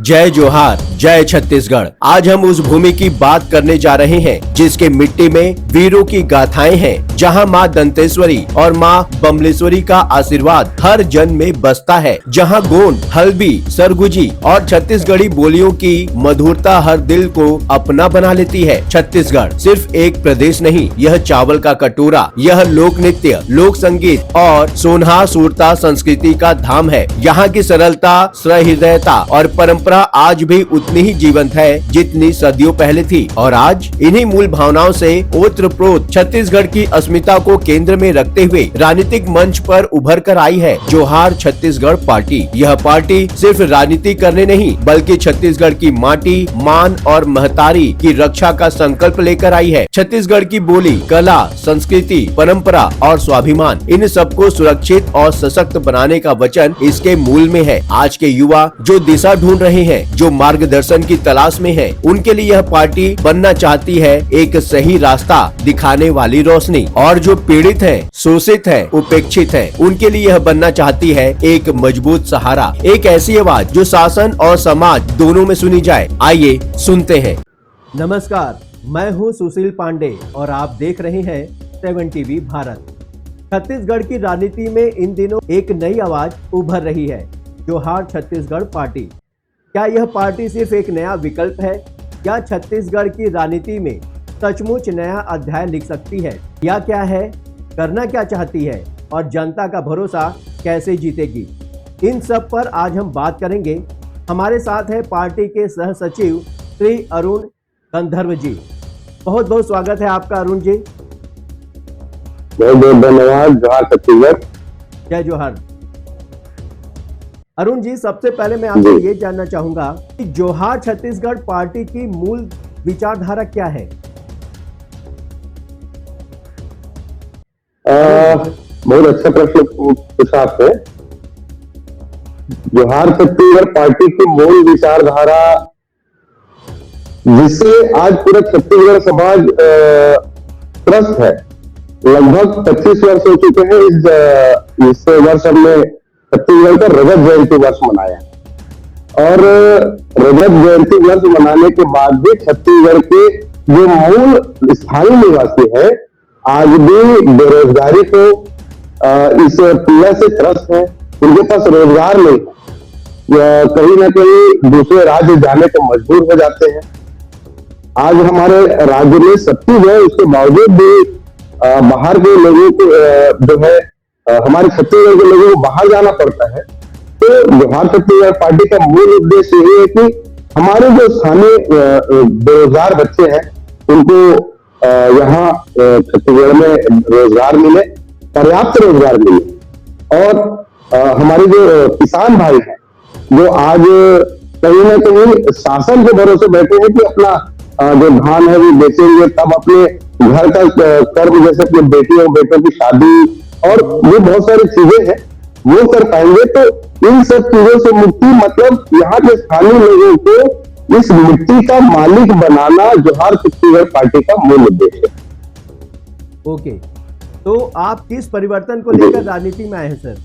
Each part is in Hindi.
जय जोहार, जय छत्तीसगढ़। आज हम उस भूमि की बात करने जा रहे हैं जिसके मिट्टी में वीरों की गाथाएं हैं, जहां मां दंतेश्वरी और मां बमलेश्वरी का आशीर्वाद हर जन में बसता है, जहां गोंड, हल्बी, सरगुजी और छत्तीसगढ़ी बोलियों की मधुरता हर दिल को अपना बना लेती है। छत्तीसगढ़ सिर्फ एक प्रदेश नहीं, यह चावल का कटोरा, यह लोक नृत्य, लोक संगीत और सोनहा सूरता संस्कृति का धाम है। यहाँ की सरलता, सहृदयता और परंपरा आज भी उतनी ही जीवंत है जितनी सदियों पहले थी। और आज इन्हीं मूल भावनाओं से ओतप्रोत छत्तीसगढ़ की अस्मिता को केंद्र में रखते हुए राजनीतिक मंच पर उभर कर आई है जोहार छत्तीसगढ़ पार्टी। यह पार्टी सिर्फ राजनीति करने नहीं बल्कि छत्तीसगढ़ की माटी, मान और महतारी की रक्षा का संकल्प लेकर आई है। छत्तीसगढ़ की बोली, कला, संस्कृति, परंपरा और स्वाभिमान, इन सबको सुरक्षित और सशक्त बनाने का वचन इसके मूल में है। आज के युवा जो दिशा ढूंढ रहे हैं, जो मार्गदर्शन की तलाश में है, उनके लिए यह पार्टी बनना चाहती है एक सही रास्ता दिखाने वाली रोशनी। और जो पीड़ित है, शोषित है, उपेक्षित है, उनके लिए यह बनना चाहती है एक मजबूत सहारा, एक ऐसी आवाज जो शासन और समाज दोनों में सुनी जाए। आइए सुनते हैं। नमस्कार, मैं हूं सुशील पांडे और आप देख रहे हैं 7 टीवी भारत। छत्तीसगढ़ की राजनीति में इन दिनों एक नई आवाज उभर रही है, जोहार छत्तीसगढ़ पार्टी। क्या यह पार्टी सिर्फ एक नया विकल्प है या छत्तीसगढ़ की राजनीति में सचमुच नया अध्याय लिख सकती है? या क्या है, करना क्या चाहती है और जनता का भरोसा कैसे जीतेगी? इन सब पर आज हम बात करेंगे। हमारे साथ है पार्टी के सह सचिव श्री अरुण गंधर्व जी। बहुत बहुत स्वागत है आपका अरुण जी। बहुत बहुत धन्यवाद। जोहार छत्तीसगढ़। जय जोहार। अरुण जी, सबसे पहले मैं आपसे ये जानना चाहूंगा कि जोहार छत्तीसगढ़ पार्टी की मूल विचारधारा क्या है? बहुत अच्छा प्रश्न पूछा आपने। जोहार छत्तीसगढ़ पार्टी की मूल विचारधारा, जिससे आज पूरा छत्तीसगढ़ समाज त्रस्त है। लगभग 25 वर्ष हो चुके हैं। इस वर्ष हमने छत्तीसगढ़ का रजत जयंती वर्ष मनाया और रजत जयंती वर्ष मनाने के बाद भी छत्तीसगढ़ के जो मूल स्थानीय निवासी है आज भी बेरोजगारी को इस पीड़ा से त्रस्त है। उनके पास रोजगार नहीं है, कहीं ना कहीं दूसरे राज्य जाने को मजबूर हो जाते हैं। आज हमारे राज्य में सब चीज है, उसके बावजूद भी बाहर के लोगों को जो है हमारे छत्तीसगढ़ के लोगों को बाहर जाना पड़ता है। तो जोहार छत्तीसगढ़ पार्टी का मूल उद्देश्य यही है कि हमारे जो स्थानीय बेरोजगार बच्चे हैं उनको यहाँ छत्तीसगढ़ में रोजगार मिले, पर्याप्त रोजगार मिले। और हमारे जो किसान भाई हैं जो आज कहीं ना कहीं शासन के भरोसे बैठे हैं कि अपना जो धान है वो बेचेंगे, तब अपने घर का कर्म, जैसे अपने बेटियों बेटों की शादी और ये बहुत सारी चीजें हैं, वो कर पाएंगे। तो इन सब चीजों से मुक्ति, मतलब यहाँ के स्थानीय लोगों को इस मिट्टी का मालिक बनाना जोहार छत्तीसगढ़ पार्टी का मूल उद्देश्य है। ओके, तो आप किस परिवर्तन को लेकर राजनीति में आए हैं सर?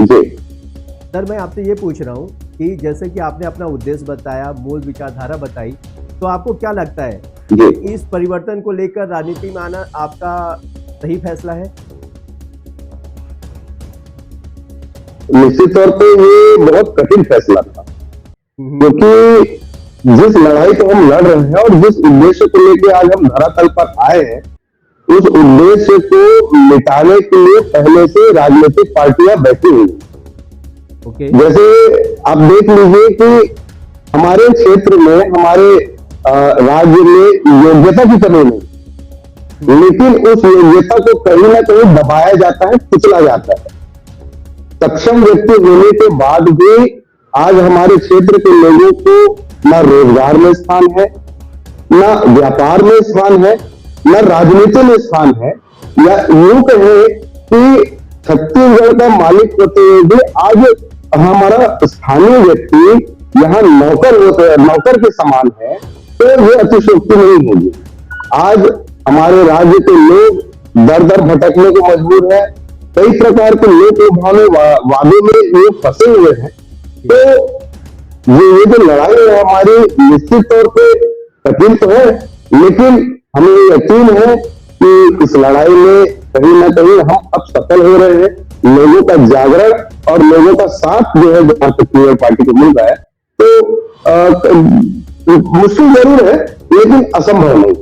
जी सर, मैं आपसे ये पूछ रहा हूँ कि जैसे कि आपने अपना उद्देश्य बताया, मूल विचारधारा बताई, तो आपको क्या लगता है कि इस परिवर्तन को लेकर राजनीति में आना आपका सही फैसला है? निश्चित तौर पे ये बहुत कठिन फैसला था, क्योंकि जिस लड़ाई को हम लड़ रहे हैं और जिस उद्देश्य को लेकर आज हम धरातल पर आए हैं, उस उद्देश्य को मिटाने के लिए पहले से राजनीतिक पार्टियां बैठी हुई। जैसे आप देख लीजिए कि हमारे क्षेत्र में, हमारे राज्य में योग्यता की कमी नहीं, लेकिन उस योग्यता को कहीं ना कहीं दबाया जाता है, कुचला जाता है। सक्षम व्यक्ति होने के बाद भी आज हमारे क्षेत्र के लोगों को न रोजगार में स्थान है, न व्यापार में स्थान है, न राजनीति में स्थान है, या यूं कहें कि छत्तीसगढ़ का मालिक होते हुए भी आज हमारा स्थानीय व्यक्ति यहाँ नौकर के समान है, तो ये अतिशयोक्ति नहीं होगी। आज हमारे राज्य के लोग दर दर भटकने को मजबूर है। कई प्रकार के लोक लुभावने वादे में लोग फंसे हुए हैं। तो ये जो लड़ाई है हमारी, निश्चित तौर पे कठिन तो है, लेकिन हमें यकीन है कि इस लड़ाई में कहीं ना कहीं हम अब सफल हो रहे हैं। लोगों का जागरण और लोगों का साथ जो है जहां तक पीपल पार्टी को मिल रहा है, तो मुश्किल जरूर है लेकिन असंभव नहीं।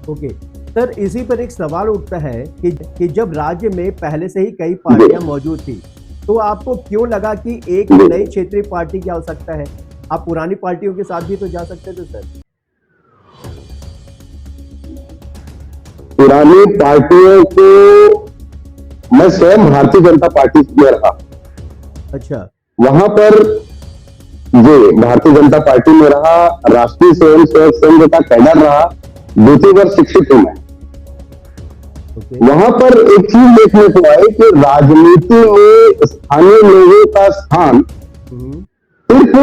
ओके सर, इसी पर एक सवाल उठता है कि जब राज्य में पहले से ही कई पार्टियां मौजूद थी, तो आपको क्यों लगा कि एक नई क्षेत्रीय पार्टी की आवश्यकता है? आप पुरानी पार्टियों के साथ भी तो जा सकते थे सर। पुरानी पार्टियों को मैं स्वयं भारतीय जनता पार्टी में रहा। अच्छा। वहां पर जी भारतीय जनता पार्टी में रहा, राष्ट्रीय स्वयं सेवक संघ का कैडर रहा, द्वितीय वर्ष शिक्षित हूं मैं। वहां पर एक चीज देखने को आई कि राजनीति में स्थानीय लोगों का स्थान सिर्फ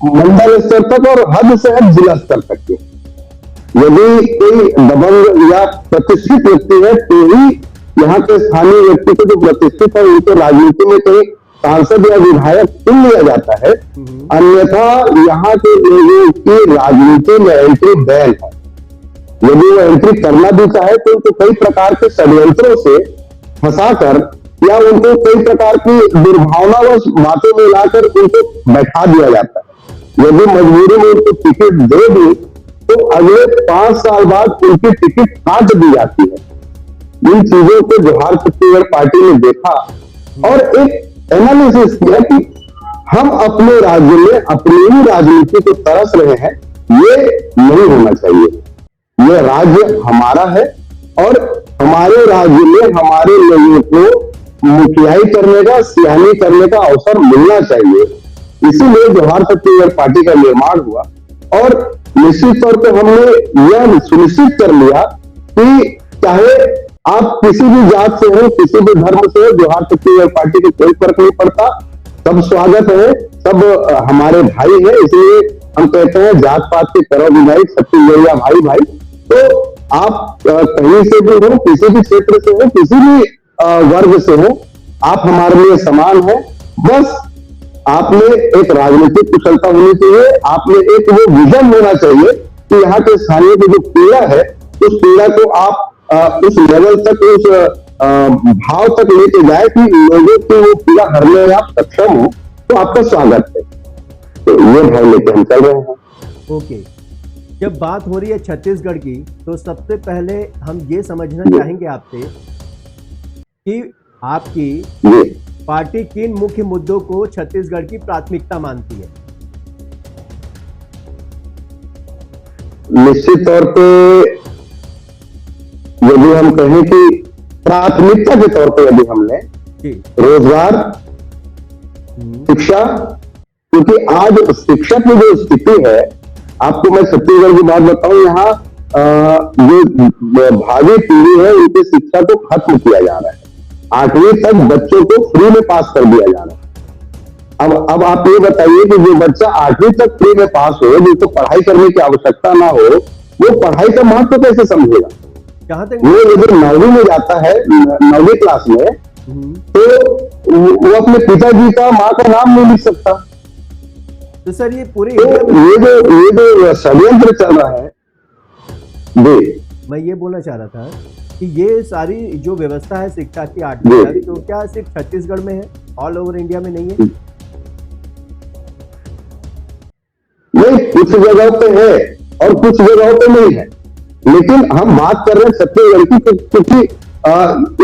मंडल स्तर तक और हद से हद जिला स्तर तक के। यदि कोई दबंग या प्रतिष्ठित व्यक्ति है तो ही यहाँ के स्थानीय व्यक्ति को जो प्रतिष्ठित है उनको राजनीति में कहीं सांसद या विधायक चुन लिया जाता है, अन्यथा यहाँ के लोगों की राजनीति में एंट्री बैन है। यदि वो एंट्री करना भी चाहे तो उनको कई प्रकार के षड्यंत्रों से फंसाकर या उनको कई प्रकार की दुर्भावनावश बातों में लाकर उनको बैठा दिया जाता है। यदि मजबूरी में उनको टिकट दे दी तो अगले 5 साल बाद उनकी टिकट काट दी जाती है। इन चीजों को जोहार छत्तीसगढ़ पार्टी ने देखा और एक एनालिसिस किया कि हम अपने राज्य में अपनी ही राजनीति को तरस रहे हैं, ये नहीं होना चाहिए। ये राज्य हमारा है और हमारे राज्य में हमारे लोगों को मुखियाई करने का, सियानी करने का अवसर मिलना चाहिए। इसीलिए जोहार छत्तीसगढ़ पार्टी का निर्माण हुआ और निश्चित तौर पर हमने यह सुनिश्चित कर लिया कि चाहे आप किसी भी जात से हो, किसी भी धर्म से हो, जोहार छत्तीसगढ़ पार्टी को कोई फर्क नहीं पड़ता। सब स्वागत है, सब हमारे भाई है। इसलिए हम कहते हैं जात पात के करो विदाई, छत्तीसगढ़िया भाई भाई। तो आप कहीं से भी हो, किसी भी क्षेत्र से हो, किसी भी वर्ग से हो, आप हमारे लिए समान है। बस आपने एक राजनीतिक कुशलता होनी चाहिए, आपने एक वो विजन होना चाहिए कि यहाँ के स्थानीय की जो पीड़ा है उस पीड़ा को आप उस लेवल तक, उस भाव तक लेके जाए कि लोगों की वो पीड़ा हरने में आप सक्षम हो, तो आपका स्वागत है। तो ये भाव लेके हम चल रहे हैं। ओके, जब बात हो रही है छत्तीसगढ़ की, तो सबसे पहले हम ये समझना चाहेंगे आपसे कि आपकी पार्टी किन मुख्य मुद्दों को छत्तीसगढ़ की प्राथमिकता मानती है? निश्चित तौर पे यदि हम कहें कि प्राथमिकता के तौर पे यदि हमने रोजगार, शिक्षा, क्योंकि आज शिक्षा की जो स्थिति है, आपको मैं छत्तीसगढ़ की बात बताऊं, यहाँ जो भावी पीढ़ी है उनकी शिक्षा को खत्म किया जा रहा है। 8वीं तक बच्चों को फ्री में पास कर दिया जा रहा है। अब आप ये बताइए कि जो बच्चा 8वीं तक फ्री में पास हो, जिसको पढ़ाई करने की आवश्यकता ना हो, वो पढ़ाई का महत्व कैसे समझेगा? जहां तक वो यदि 9वीं में जाता है, 9वीं क्लास में, तो वो अपने पिताजी का, माँ का नाम नहीं लिख सकता। तो सर ये पूरे ये जो षड्यंत्र चल रहा है, मैं ये बोलना चाह रहा था कि ये सारी जो व्यवस्था है शिक्षा की 8वीं तक, तो क्या सिर्फ छत्तीसगढ़ में है, ऑल ओवर इंडिया में नहीं है? नहीं, कुछ जगहों पे है और कुछ जगहों पे नहीं है, लेकिन हम बात कर रहे हैं छत्तीसगढ़ की, क्योंकि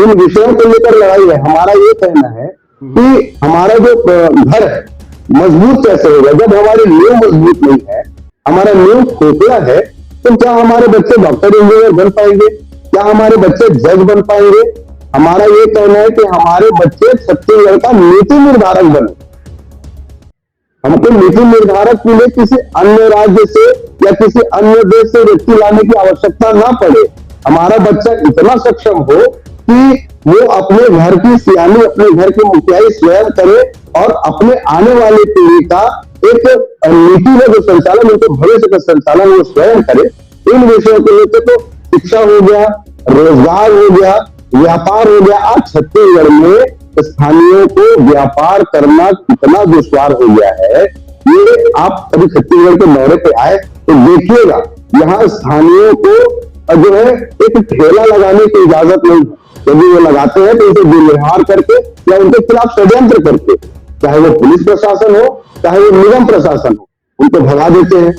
इन विषयों को लेकर लड़ाई है। हमारा ये कहना है कि हमारा जो घर है मजबूत कैसे होगा? जब हमारी नींव मजबूत नहीं है, हमारा नींव खोखला है, तो क्या हमारे बच्चे डॉक्टर इंजीनियर बन पाएंगे? क्या हमारे बच्चे जज बन पाएंगे? हमारा ये कहना है कि हमारे बच्चे छत्तीसगढ़ का नीति निर्धारक बने। हमको नीति निर्धारक के लिए किसी अन्य राज्य से या किसी अन्य देश से व्यक्ति लाने की आवश्यकता ना पड़े। हमारा बच्चा इतना सक्षम हो कि वो अपने घर की सियानी, अपने घर की मुखियाई स्वयं करे और अपने आने वाली पीढ़ी का एक नीति में जो संचालन, उनके भविष्य का संचालन वो स्वयं करे। इन विषयों को लेकर तो शिक्षा हो गया, रोजगार हो गया, व्यापार हो गया। आज छत्तीसगढ़ में स्थानीयों को व्यापार करना कितना दुश्वार हो गया है, ये आप कभी छत्तीसगढ़ के दौरे पे आए तो देखिएगा, यहाँ स्थानीयों को जो है एक ठेला लगाने की इजाजत नहीं है। यदि वो लगाते हैं तो उसे दुर्व्यवहार करके या उनके खिलाफ षड्यंत्र करके, चाहे वो पुलिस प्रशासन हो चाहे वो निगम प्रशासन हो, उनको भगा देते हैं।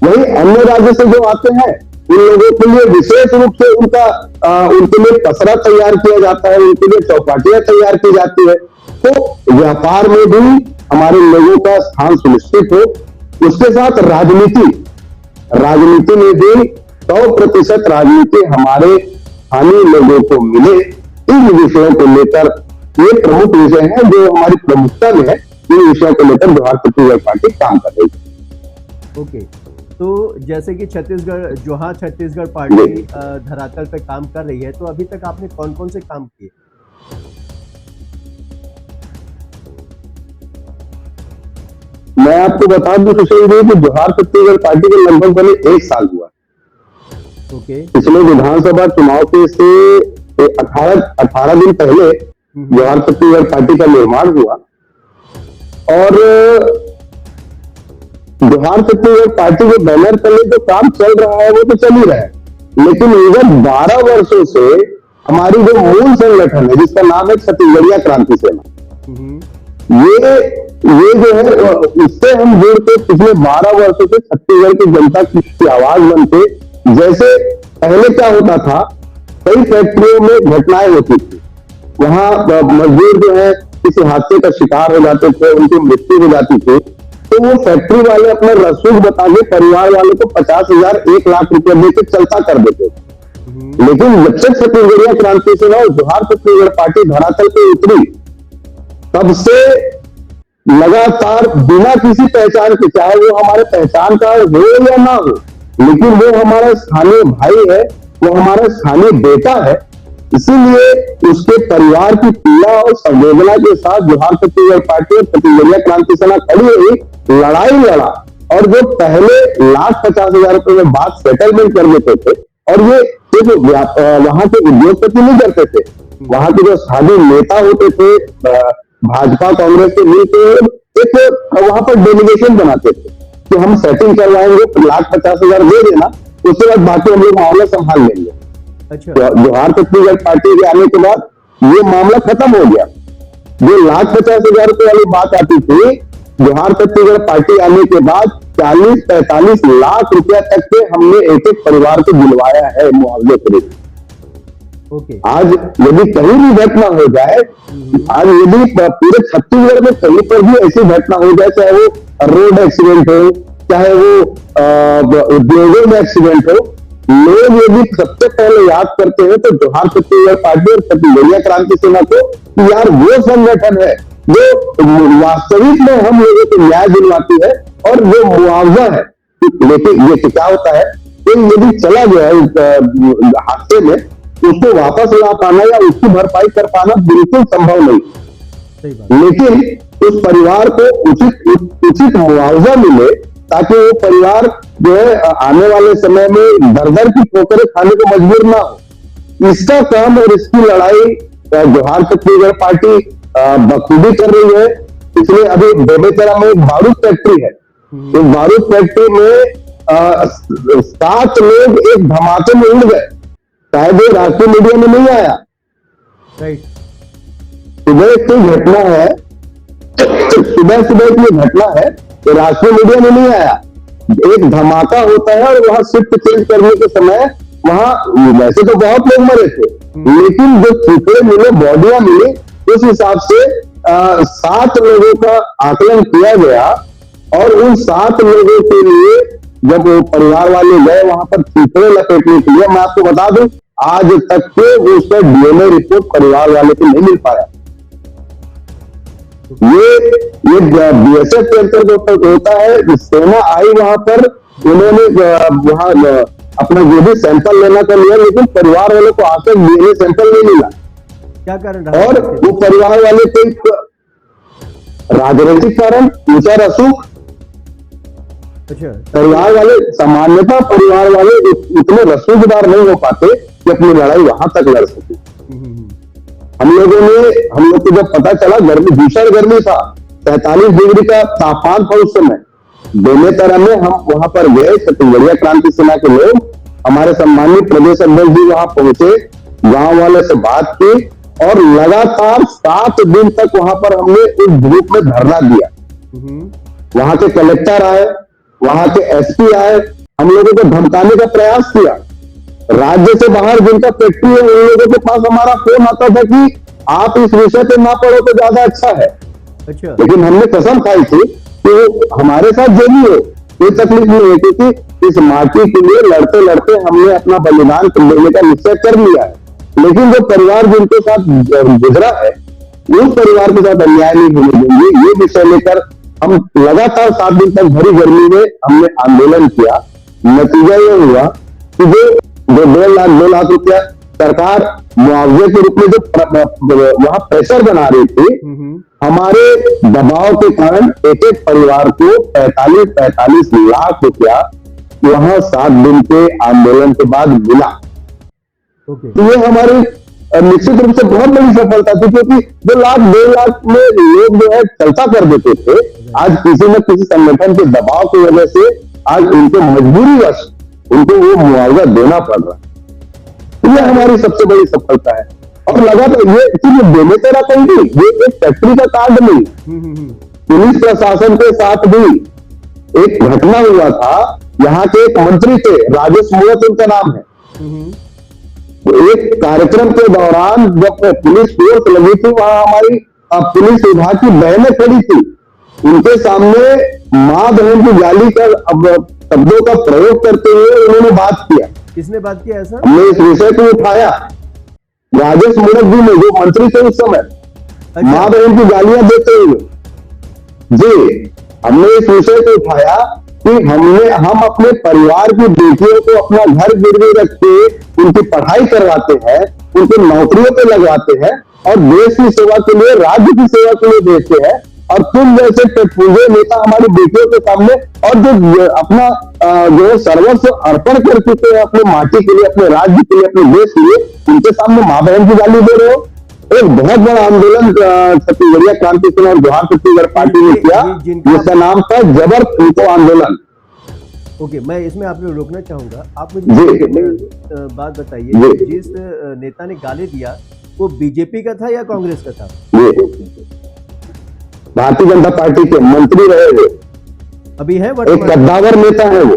वही अन्य राज्य से जो आते हैं उन लोगों के लिए विशेष रूप से उनके लिए पसरा तैयार किया जाता है, उनके लिए चौपाटियां तैयार की जाती है। तो व्यापार में भी हमारे लोगों का स्थान सुनिश्चित हो, उसके साथ राजनीति में भी 100% राजनीति हमारे स्थानीय लोगों को मिले, इन विषयों को लेकर ये प्रमुख विषय है जो हमारी प्रमुखता में है। इन विषयों को लेकर जोहार छत्तीसगढ़ पार्टी काम कर रही है। ओके, तो जैसे कि जोहार छत्तीसगढ़ पार्टी धरातल पे काम कर रही है, तो अभी तक आपने कौन कौन से काम किए? मैं आपको बता दूं सुशील जी कि जोहार छत्तीसगढ़ पार्टी के लगभग बने 1 साल हुआ। ओके। पिछले विधानसभा चुनाव के से 18 दिन पहले जोहार छत्तीसगढ़ पार्टी का निर्माण हुआ और जोहार छत्तीसगढ़ पार्टी के बैनर तले जो काम चल रहा है वो तो चल ही रहा है, लेकिन विगत 12 वर्षों से हमारी जो मूल संगठन है जिसका नाम है छत्तीसगढ़िया क्रांति सेना, ये जो है उससे हम जुड़ के पिछले 12 वर्षों से छत्तीसगढ़ की जनता की आवाज बनते। जैसे पहले क्या होता था, कई फैक्ट्रियों में घटनाएं होती थी, वहां मजदूर जो है किसी हादसे का शिकार हो जाते थे, उनकी मृत्यु हो जाती थी, तो वो फैक्ट्री वाले अपना रसूख बता के परिवार वाले को 50,000 1 लाख रुपए देकर चलता कर देते थे। लेकिन जब से छत्तीसगढ़िया क्रांति सेना और जोहार छत्तीसगढ़ पार्टी धरातल पे उतरी, तब से लगातार बिना किसी पहचान के, चाहे वो हमारे पहचान का हो या ना हो, लेकिन वो हमारा स्थानीय भाई है, वो हमारा स्थानीय बेटा है, इसीलिए उसके परिवार की पीड़ा और संवेदना के साथ जोहार छत्तीसगढ़ पार्टी और छत्तीसगढ़िया क्रांति सेना खड़ी हुई, लड़ाई लड़ा और जो पहले 1,50,000 रुपए में बात सेटलमेंट कर देते थे, और ये सिर्फ वहां के उद्योगपति नहीं करते थे, वहां के जो स्थानीय नेता होते थे भाजपा कांग्रेस के मिलकर एक वहां पर डेलीगेशन बनाते थे कि हम सेटिंग करवाएंगे, 1,50,000 दे देना, उसके बाद बाकी हम लोग मामला संभाल लेंगे। अच्छा। जोहार छत्तीसगढ़ पार्टी के आने के बाद ये मामला खत्म हो गया। जो 1,50,000 रुपए वाली बात आती थी, जोहार छत्तीसगढ़ पार्टी आने के बाद 40-45 लाख रुपया तक के हमने एक एक परिवार को दिलवाया है मुआवजे के। आज यदि कहीं भी घटना हो जाए, आज यदि पूरे छत्तीसगढ़ में कहीं पर भी ऐसी घटना हो जाए, चाहे वो रोड एक्सीडेंट हो, चाहे वो उद्योगों में एक्सीडेंट हो, लोग यदि सबसे पहले याद करते हैं तो जोहार छत्तीसगढ़ पार्टी और छत्तीसगढ़िया क्रांति सेना को, यार वो संगठन है जो वास्तविक में हम लोगों को न्याय दिलवाती है और वो मुआवजा है। लेकिन ये क्या होता है, कोई यदि चला गया हादसे में, उसको वापस ला पाना या उसकी भरपाई कर पाना बिल्कुल संभव नहीं। लेकिन उस परिवार को उचित मुआवजा मिले ताकि वो परिवार जो है आने वाले समय में दर की ठोकरें खाने को मजबूर ना हो। इसका काम और इसकी लड़ाई जोहार छत्तीसगढ़ पार्टी बखूबी कर रही है। इसलिए अभी बेमेतरा में एक बारूद फैक्ट्री है, तो बारूद फैक्ट्री में 7 लोग एक धमाके में उड़ गए, शायद ये राष्ट्रीय मीडिया में नहीं आया। सुबह की घटना है, सुबह की घटना है, तो राष्ट्रीय मीडिया में नहीं आया। एक धमाका होता है और वहां शिफ्ट चेंज करने के समय वहां वैसे तो बहुत लोग मरे थे, लेकिन जो टुकड़े मिले, बॉडियां मिली, उस हिसाब से 7 लोगों का आकलन किया गया और उन 7 लोगों के लिए जब वो परिवार वाले गए वहां पर टुकड़े लपेटने के लिए, मैं आपको बता दूं आज तक के उसका डीएनए रिपोर्ट परिवार वाले को नहीं मिल पाया। ये बीएसएफ के अंतर्गत होता है, सेना आई वहां पर, उन्होंने वहां अपना जो भी सैंपल लेना कर लिया, लेकिन परिवार वालों को आज तक डीएनए सैंपल नहीं मिला। क्या कारण? और वो परिवार वाले को राजनीतिक कारण, ऊंचा रसूख, परिवार वाले सामान्यतः परिवार वाले इतने रसूखदार नहीं हो पाते कि अपनी लड़ाई वहां तक लड़ सके। हम लोग को जब पता चला, गर्मी, भीषण गर्मी था, 43 डिग्री का तापमान था उस समय, बेमेतरा में हम वहां पर गए, छत्तीसगढ़िया क्रांति सेना के लोग, हमारे सम्मानित प्रदेश अध्यक्ष जी वहां पहुंचे, गांव वाले से बात की और लगातार 7 दिन तक वहां पर हमने उस ग्रुप में धरना दिया। वहां के कलेक्टर आए, वहां के एसपी आए, हम लोगों को धमकाने का प्रयास किया। राज्य से बाहर जिनका फैक्ट्री है उन लोगों के पास हमारा फोन आता था कि आप इस विषय पे ना पढ़ो तो ज्यादा अच्छा है। अच्छा। लेकिन हमने कसम खाई थी कि हमारे साथ जो भी हो कोई तकलीफ नहीं है, क्योंकि इस माटी के लिए लड़ते लड़ते हमने अपना बलिदान देने का निश्चय कर लिया है। लेकिन जो परिवार जिनके साथ गुजरा है उस परिवार के साथ अन्याय नहीं होने देंगे, ये विषय लेकर हम लगातार 7 दिन तक भरी गर्मी में हमने आंदोलन किया। नतीजा ये हुआ कि जो 2 लाख रुपया सरकार मुआवजे के रूप में जो वहां प्रेशर बना रही थी, हमारे दबाव के कारण एक एक परिवार को 45 लाख रुपया वहां 7 दिन के आंदोलन के बाद मिला। तो ये हमारी निश्चित रूप से बहुत बड़ी सफलता थी, क्योंकि 2 लाख में लोग जो है चलता कर देते थे, आज किसी न किसी संगठन के दबाव की वजह से आज उनको मजबूरीवश उनको वो मुआवजा देना पड़ रहा है। ये हमारी सबसे बड़ी सफलता है। और लगातार ये सिर्फ बेमेतरा कहीं नहीं, ये एक फैक्ट्री का कांड नहीं, पुलिस प्रशासन के साथ भी एक घटना हुआ था। यहाँ के एक मंत्री थे, राजेश मूरत उनका नाम है। एक कार्यक्रम के दौरान जब पुलिस फोर्स लगी थी, वहां हमारी पुलिस विभाग की बहनें खड़ी थी, उनके सामने मां बहन की गाली कर शब्दों का प्रयोग करते हुए उन्होंने बात किया। किसने बात किया ऐसा? हमने इस विषय को उठाया, राजेश मूरत जी ने, जो मंत्री थे उस समय, मां बहन की गालियां देते हुए जी, हमने इस विषय को उठाया कि हम अपने परिवार की बेटियों को अपना घर गिरवी रख के उनकी पढ़ाई करवाते हैं, उनको नौकरियों पे लगवाते हैं और देश की सेवा के लिए, राज्य की सेवा के लिए भेजते हैं, और तुम जैसे पूजे नेता हमारी बेटियों के सामने और जो अपना जो सर्वस्व अर्पण कर चुके हैं अपने माटी के लिए, अपने राज्य के लिए, अपने देश के लिए, उनके सामने मां बहन की गाली दे रहे हो। एक बहुत बड़ा आंदोलन छत्तीसगढ़िया क्रांति सेना और जोहार छत्तीसगढ़ पार्टी ने किया, जिसका नाम था जबर फूको आंदोलन। ओके, मैं इसमें आपको रोकना चाहूंगा। आप मुझे बात बताइए, जिस नेता ने गाली दिया वो बीजेपी का था या कांग्रेस का था? भारतीय जनता पार्टी के मंत्री रहे वो, अभी है एक कद्दावर नेता है वो,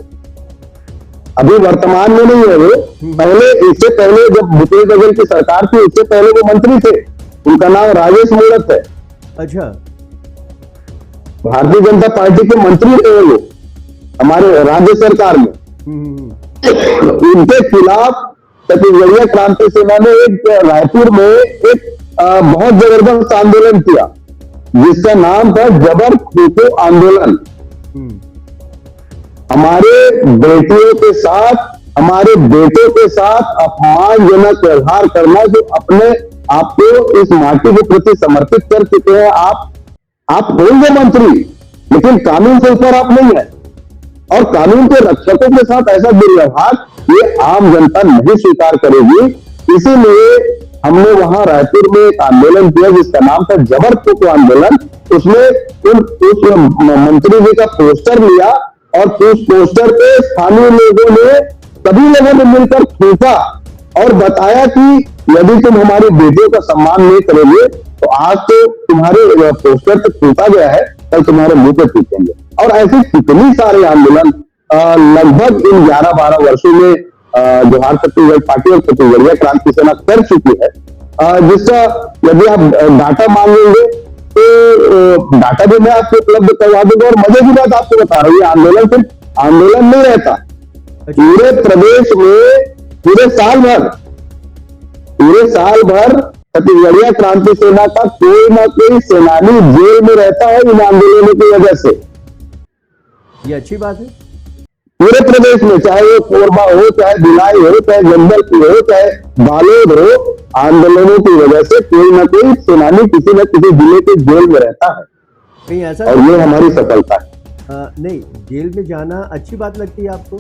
अभी वर्तमान में नहीं है वो। पहले, इससे पहले जब भूपेश बघेल की सरकार थी, इससे पहले वो मंत्री थे, उनका नाम राजेश मूरत है। अच्छा। भारतीय जनता पार्टी के मंत्री रहे वो हमारे राज्य सरकार में। उनके खिलाफ छत्तीसगढ़िया क्रांति सेना ने एक रायपुर में एक बहुत जबरदस्त आंदोलन किया, जिसका नाम था जबर फूको आंदोलन। हमारे बेटियों के साथ, हमारे बेटों के साथ अपमानजनक व्यवहार करना, जो अपने आप को इस माटी के प्रति समर्पित कर चुके हैं। आप होंगे मंत्री, लेकिन कानून से ऊपर आप नहीं है, और कानून के रक्षकों के साथ ऐसा दुर्व्यवहार ये आम जनता नहीं स्वीकार करेगी। इसीलिए हमने वहां रायपुर में एक आंदोलन किया जिसका नाम था जबर फूको आंदोलन। उसमें उस मंत्री जी का पोस्टर लिया और उस पोस्टर पे स्थानीय लोगों ने, सभी लोगों ने मिलकर थूका और बताया कि यदि तुम हमारी बेटियों का सम्मान नहीं करोगे तो आज तो तुम्हारे पोस्टर पे थूका गया है, कल तुम्हारे मुंह पे थूकेंगे। और ऐसे कितनी सारे आंदोलन लगभग इन 11-12 वर्षों में जोहार छत्तीसगढ़ पार्टी और छत्तीसगढ़िया क्रांति सेना कर चुकी है, जिसका यदि आप डाटा मांगेंगे तो डाटा भी मैं आपको उपलब्ध करवा दूंगा। और मजे की बात आपको बता रहा हूँ, ये आंदोलन सिर्फ आंदोलन नहीं रहता, पूरे प्रदेश में पूरे साल भर छत्तीसगढ़िया क्रांति सेना का कोई ना कोई सेनानी जेल में रहता है इन आंदोलनों की वजह से। ये अच्छी बात है। पूरे प्रदेश में, चाहे वो कोरबा हो, चाहे भिलाई हो, चाहे जंगलपुर हो, चाहे बालोद हो, आंदोलनों की वजह से कोई ना कोई सेनानी किसी न किसी जिले के जेल में रहता है। कहीं ऐसा, और ये हमारी सफलता है। नहीं, जेल में जाना अच्छी बात लगती है आपको?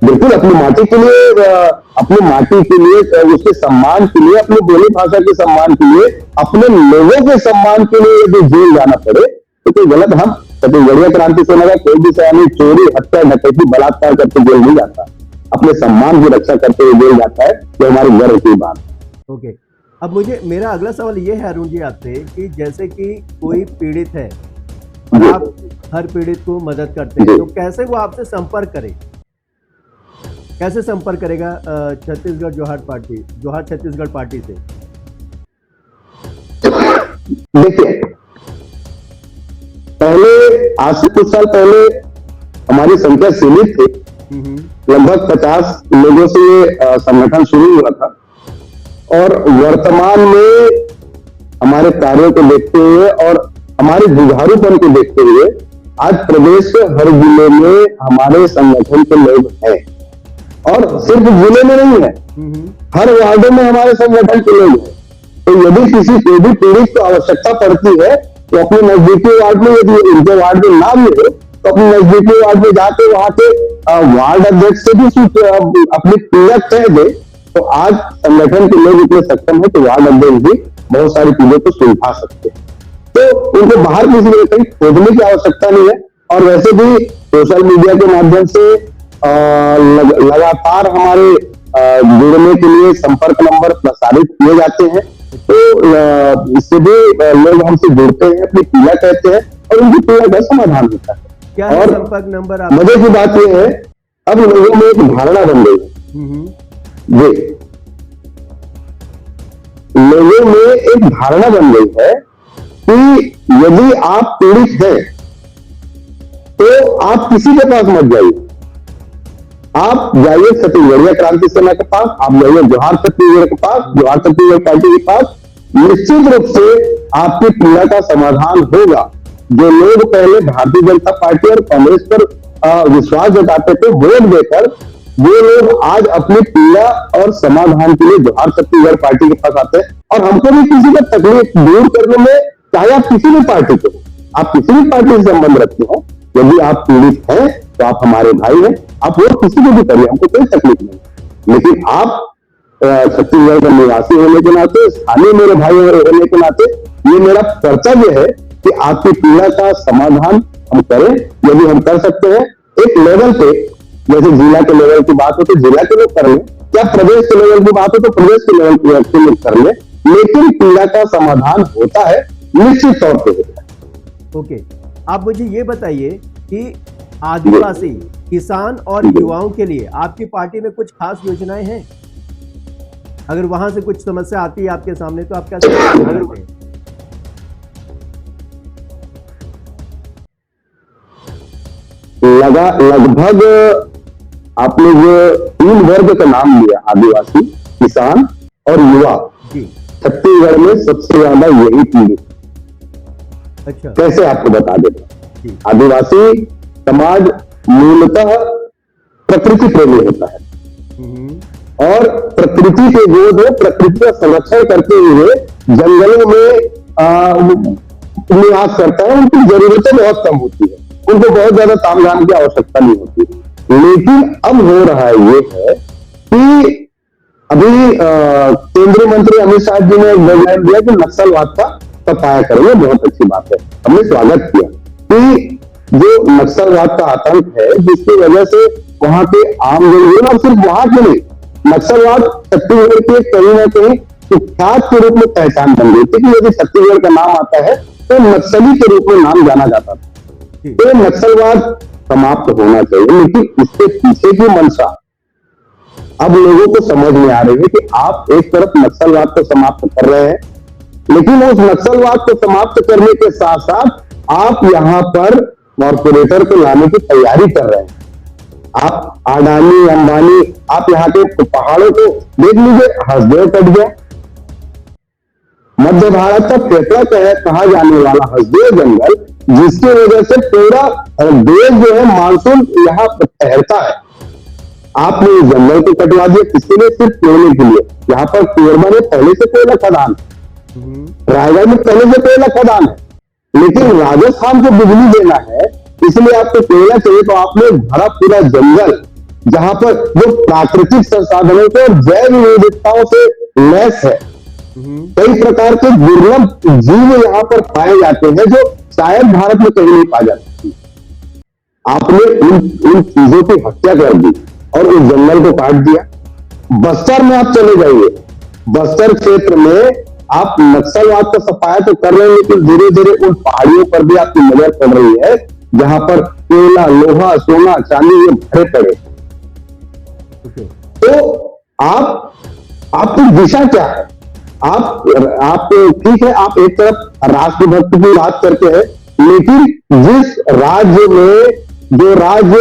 बिल्कुल, अपनी माटी के लिए, उसके सम्मान के लिए, अपनी बोली भाषा के सम्मान के लिए, अपने लोगों के सम्मान के लिए यदि जेल जाना पड़े तो कोई गलत, हम छत्तीसगढ़िया क्रांति सेना का कोई भी सैनिक चोरी, हत्या, डकैती, बलात्कार करके जेल नहीं जाता, अपने सम्मान की रक्षा करते हुए जेल जाता है। ये हमारे गर्व की बात है। ओके, अब मुझे मेरा अगला सवाल ये है अरुण जी आपसे कि जैसे कि कोई पीड़ित है और आप हर पीड़ित को मदद करते हैं, तो कैसे वो आपसे संपर्क करे, कैसे संपर्क करेगा छत्तीसगढ़ जोहार छत्तीसगढ़ पार्टी से? देखिए, पहले आज से कुछ साल पहले हमारी संख्या सीमित थी, लगभग 50 लोगों से ये संगठन शुरू हुआ था, और वर्तमान में हमारे कार्यों को देखते हुए और हमारे जुझारूपन को देखते हुए आज प्रदेश के हर जिले में हमारे संगठन के लोग हैं, और सिर्फ जिले में नहीं है, हर वार्ड में हमारे संगठन के लोग हैं। तो यदि किसी को भी पीड़ित को आवश्यकता पड़ती है तो अपने नजदीकी वार्ड में, यदि उनके वार्ड में ना मिले तो अपने नजदीकी वार्ड में जाके वहां के वार्ड अध्यक्ष से भी अपनी पीड़ा कह दे। तो आज संगठन के लोग इतने सक्षम है कि वार्ड अध्यक्ष भी बहुत सारी चीजों को सुलझा सकते हैं, तो उनको बाहर किसी जगह कहीं खोजने की आवश्यकता नहीं है। और वैसे भी सोशल मीडिया के माध्यम से लगातार हमारे जुड़ने के लिए संपर्क नंबर प्रसारित किए जाते हैं, तो इससे भी लोग हमसे जुड़ते हैं, अपनी पीड़ा कहते हैं और उनकी पीड़ा का समाधान होता है। क्या और संपर्क नंबर? मजे की बात यह है, अब लोगों में एक धारणा बन गई है जी, लोगों में एक धारणा बन गई है कि यदि आप पीड़ित हैं तो आप किसी के पास मत जाइए, आप जाइए छत्तीसगढ़िया क्रांति सेना के पास, आप जाइए जोहार छत्तीसगढ़ के पास, जोहार छत्तीसगढ़ पार्टी के पास। निश्चित रूप से आपकी पीड़ा का समाधान होगा। जो लोग पहले भारतीय जनता पार्टी और कांग्रेस पर विश्वास जताते थे वोट देकर, वो लोग आज अपनी पीड़ा और समाधान के लिए जोहार छत्तीसगढ़ पार्टी के पास आते हैं। और हमको भी किसी का तकलीफ दूर करने में, चाहे आप किसी भी पार्टी को, आप किसी भी पार्टी से संबंध रखते हो, यदि आप पीड़ित हैं तो आप हमारे भाई हैं, आप वोट किसी को भी करिए, हमको कोई तकलीफ नहीं। लेकिन आप छत्तीसगढ़ का निवासी होने के नाते, स्थानीय मेरे भाई होने के नाते, ये मेरा कर्तव्य है कि आपकी पीड़ा का समाधान हम करें। यदि हम कर सकते हैं एक लेवल पे, जैसे जिला के लेवल की बात हो तो जिला के लोग कर लें, क्या प्रदेश के लेवल की बात हो तो प्रदेश के लेवल के लोग कर लें, लेकिन पीड़ा का समाधान होता है, निश्चित तौर पर होता है। ओके, आप मुझे ये बताइए कि आदिवासी, किसान और युवाओं के लिए आपकी पार्टी में कुछ खास योजनाएं हैं? अगर वहां से कुछ समस्या आती है आपके सामने तो आप कैसे करते हैं? लगभग आपने जो 3 वर्ग का नाम लिया, आदिवासी, किसान और युवा, छत्तीसगढ़ में सबसे ज्यादा यही पीड़ित। अच्छा, कैसे आपको बता देता, आदिवासी समाज मूलतः प्रकृति प्रेमी होता है और प्रकृति के गोद में प्रकृति का संरक्षण करते हुए जंगलों में निवास करता है। उनकी जरूरतें बहुत कम होती है, उनको बहुत ज्यादा तामझाम की आवश्यकता नहीं होती। लेकिन अब हो रहा ये है कि अभी केंद्रीय मंत्री अमित शाह जी ने एक डेडलाइन दिया कि नक्सलवाद का सफाया करेंगे। बहुत अच्छी बात है, हमने स्वागत किया कि जो नक्सलवाद का आतंक है, जिसकी वजह से वहां के आम जनजीवन, और सिर्फ वहां के लिए नक्सलवाद छत्तीसगढ़ के कहीं ना कहीं कुख्यात के रूप में पहचान बन गई थी कि यदि छत्तीसगढ़ का नाम आता है तो नक्सली के रूप में नाम जाना जाता था। तो नक्सलवाद समाप्त होना चाहिए, लेकिन इसके पीछे की मंशा अब लोगों को समझ में आ रही है कि आप एक तरफ नक्सलवाद को समाप्त कर रहे हैं, लेकिन उस नक्सलवाद को समाप्त करने के साथ साथ आप यहां पर कॉर्पोरेटर को लाने की तैयारी कर रहे हैं। आप अडानी, अंबानी, आप यहाँ के पहाड़ों को देख लीजिए, हसदेव कट गया। मध्य भारत का फेफड़ा कहा जाने वाला हसदेव जंगल, जिसकी वजह से पूरा देश जो है मानसून यहाँ ठहरता है, आपने इस जंगल को कटवा दिया किसके लिए? सिर्फ कोयले के लिए। यहाँ पर कोरबा में पहले से कोयला खदान, रायगढ़ में पहले से कोयला खदान है, लेकिन राजस्थान को बिजली देना है, इसलिए आपको कोयला चाहिए, तो आपने भरा पूरा जंगल, जहां पर जो प्राकृतिक संसाधनों को और जैव विविधताओं से लैस है, कई प्रकार के दुर्लभ जीव यहाँ पर पाए जाते हैं जो शायद भारत में कहीं नहीं पाए जाते। आपने उन चीजों की हत्या कर दी और उस जंगल को काट दिया। बस्तर में आप चले जाइए, बस्तर क्षेत्र में आप नक्सलवाद का सफाया तो कर रहे हैं, लेकिन धीरे धीरे उन पहाड़ियों पर भी आपकी नजर पड़ रही है जहां पर कोयला, लोहा, सोना, चांदी ये भरे पड़े। तो आपकी दिशा क्या है? आप ठीक है, आप एक तरफ राष्ट्रभक्ति की बात करते हैं, लेकिन जिस राज्य में जो राज्य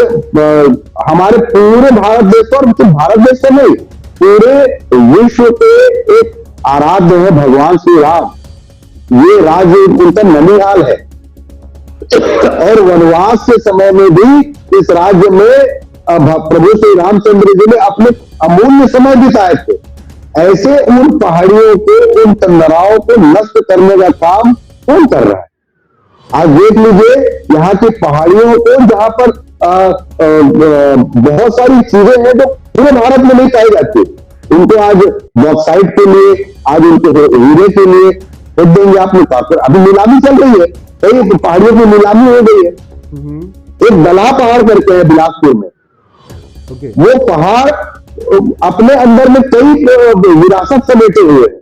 हमारे पूरे भारत देश और सिर्फ भारत देश से नहीं पूरे विश्व के एक आराध्य है भगवान श्री राम, ये राज्य उनका ननिहाल है और वनवास के समय में भी इस राज्य में प्रभु श्री रामचंद्र जी ने अपने अमूल्य समय बिताए थे। ऐसे उन पहाड़ियों को, उन तंदराओं को नष्ट करने का काम कौन कर रहा है? आज देख लीजिए यहाँ की पहाड़ियों को, जहां पर बहुत सारी चीजें हैं जो पूरे भारत में नहीं पाई जाती, उनको आज बॉक्साइट के लिए, आज उनको हीरे के लिए खोद देंगे आप निकाल। अभी नीलामी चल रही है, कई पहाड़ियों की नीलामी हो गई है। एक दला पहाड़ करके है बिलासपुर में, वो पहाड़ अपने अंदर में कई विरासत समेटे हुए हैं,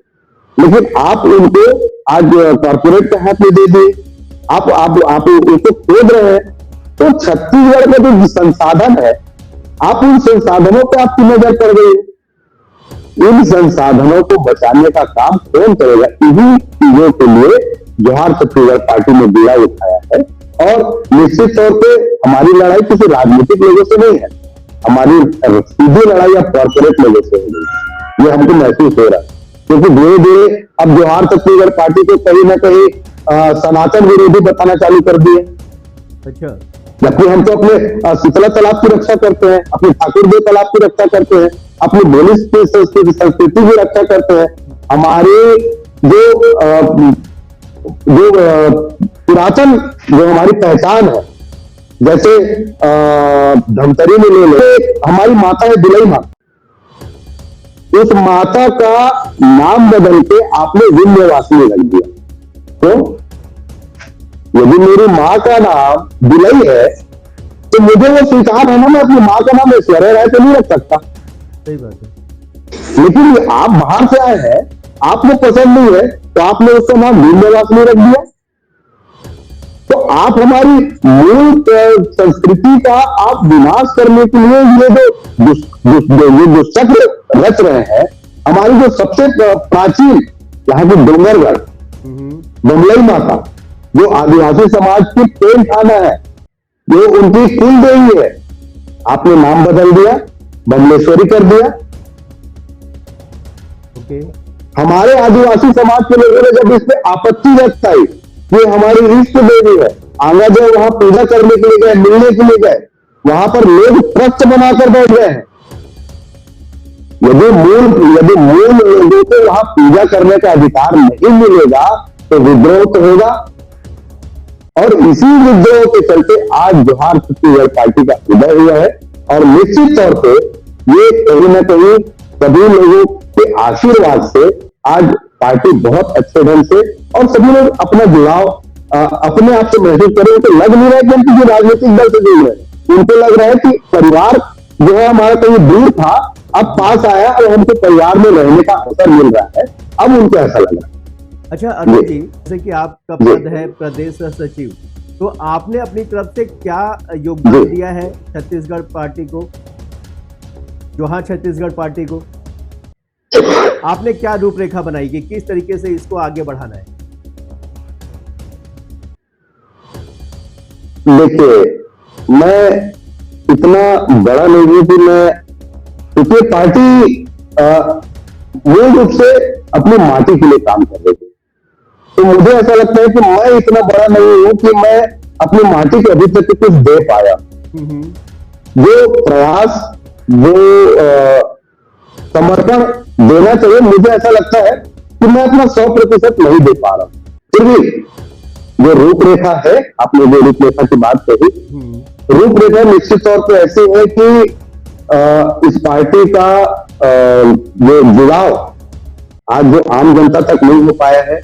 लेकिन आप उनको आज कॉर्पोरेट के हाथ में दे दिए, आप उसको खोद रहे हैं। तो छत्तीसगढ़ का जो संसाधन है, आप उन संसाधनों पर आपकी नजर पड़ गई है। इन संसाधनों को बचाने का काम कौन करेगा? इन्हीं चीजों के लिए जोहार छत्तीसगढ़ पार्टी ने बीड़ा उठाया है और निश्चित तौर पे हमारी लड़ाई किसी राजनीतिक लोगों से नहीं है, हमारी सीधी लड़ाई अब कॉर्पोरेट लोगों से हो गई, ये हमको महसूस हो रहा है। क्योंकि धीरे धीरे अब जोहार छत्तीसगढ़ पार्टी को कहीं ना कहीं सनातन विरोधी बताना चालू कर दिए। अच्छा, जबकि हम तो अपने शीतला तालाब की रक्षा करते हैं, अपने ठाकुर देव तालाब की रक्षा करते हैं, अपनी बोली संस्कृति की रक्षा करते हैं। हमारे जो पुरातन जो हमारी पहचान है, जैसे धमतरी में ले लो, हमारी माता है दुलई माता, उस माता का नाम बदल के आपने विंध्यवासिनी रख दिया। तो यदि मेरी माँ का नाम दुलई है तो मुझे वो स्वीकार है ना, मैं अपनी माँ का नाम ऐश्वर्या राय तो नहीं रख सकता। सही बात है। लेकिन आप बाहर से आए हैं, आपको पसंद नहीं है तो आपने उसका नाम विंध्यवासिनी रख दिया। तो आप हमारी मूल संस्कृति का आप विनाश करने के लिए ये जो चक्र रच रहे हैं, हमारी जो सबसे प्राचीन यहाँ की डोंगरगढ़ बमलई माता, जो आदिवासी समाज की प्रेम खाना है, जो उनकी कुल देवी है, आपने नाम बदल दिया, बमलेश्वरी कर दिया। हमारे आदिवासी समाज के लोगों ने जब इस पे आपत्ति जताई, ये हमारी इष्ट देवी है, आंगा जो वहां पूजा करने के लिए गए, मिलने के लिए गए, वहां पर लोग ट्रस्ट बनाकर बैठ गए हैं। यदि मूल लोगों को वहां पूजा करने का अधिकार नहीं मिलेगा तो विद्रोह तो होगा, और इसी विद्रोह के चलते आज जोहार छत्तीसगढ़ पार्टी का उदय हुआ है। और निश्चित तौर पे ये कहीं ना कहीं सभी लोगों के आशीर्वाद से आज पार्टी बहुत अच्छे ढंग से, और सभी लोग अपना जुड़ाव अपने आप से महसूस करें। तो लग नहीं रहा है कि हम किसी राजनीतिक दल से जुड़ रहे हैं, उनको लग रहा है कि परिवार जो है हमारा कहीं दूर था, अब पास आया और हमको परिवार में रहने का अवसर मिल रहा है, अब उनको ऐसा लग रहा है। अच्छा अरुण जी, जैसे कि आपका पद है प्रदेश सचिव, तो आपने अपनी तरफ से क्या योगदान दिया है छत्तीसगढ़ पार्टी को, जोहार छत्तीसगढ़ पार्टी को? आपने क्या रूपरेखा बनाई कि किस तरीके से इसको आगे बढ़ाना है? देखिए, मैं इतना बड़ा नहीं हूं कि मैं, क्योंकि पार्टी मूल रूप से अपनी माटी के लिए काम कर रही थी, तो मुझे ऐसा लगता है कि मैं इतना बड़ा नहीं हूं कि मैं अपनी माटी को अभी तक कुछ दे पाया। जो प्रयास, जो समर्पण देना चाहिए, मुझे ऐसा लगता है कि मैं अपना 100% नहीं दे पा रहा। फिर भी जो रूपरेखा है, आपने जो रूपरेखा की बात कही, रूपरेखा निश्चित तौर पर ऐसी है कि इस पार्टी का जो जुड़ाव आज जो आम जनता तक नहीं हो पाया है,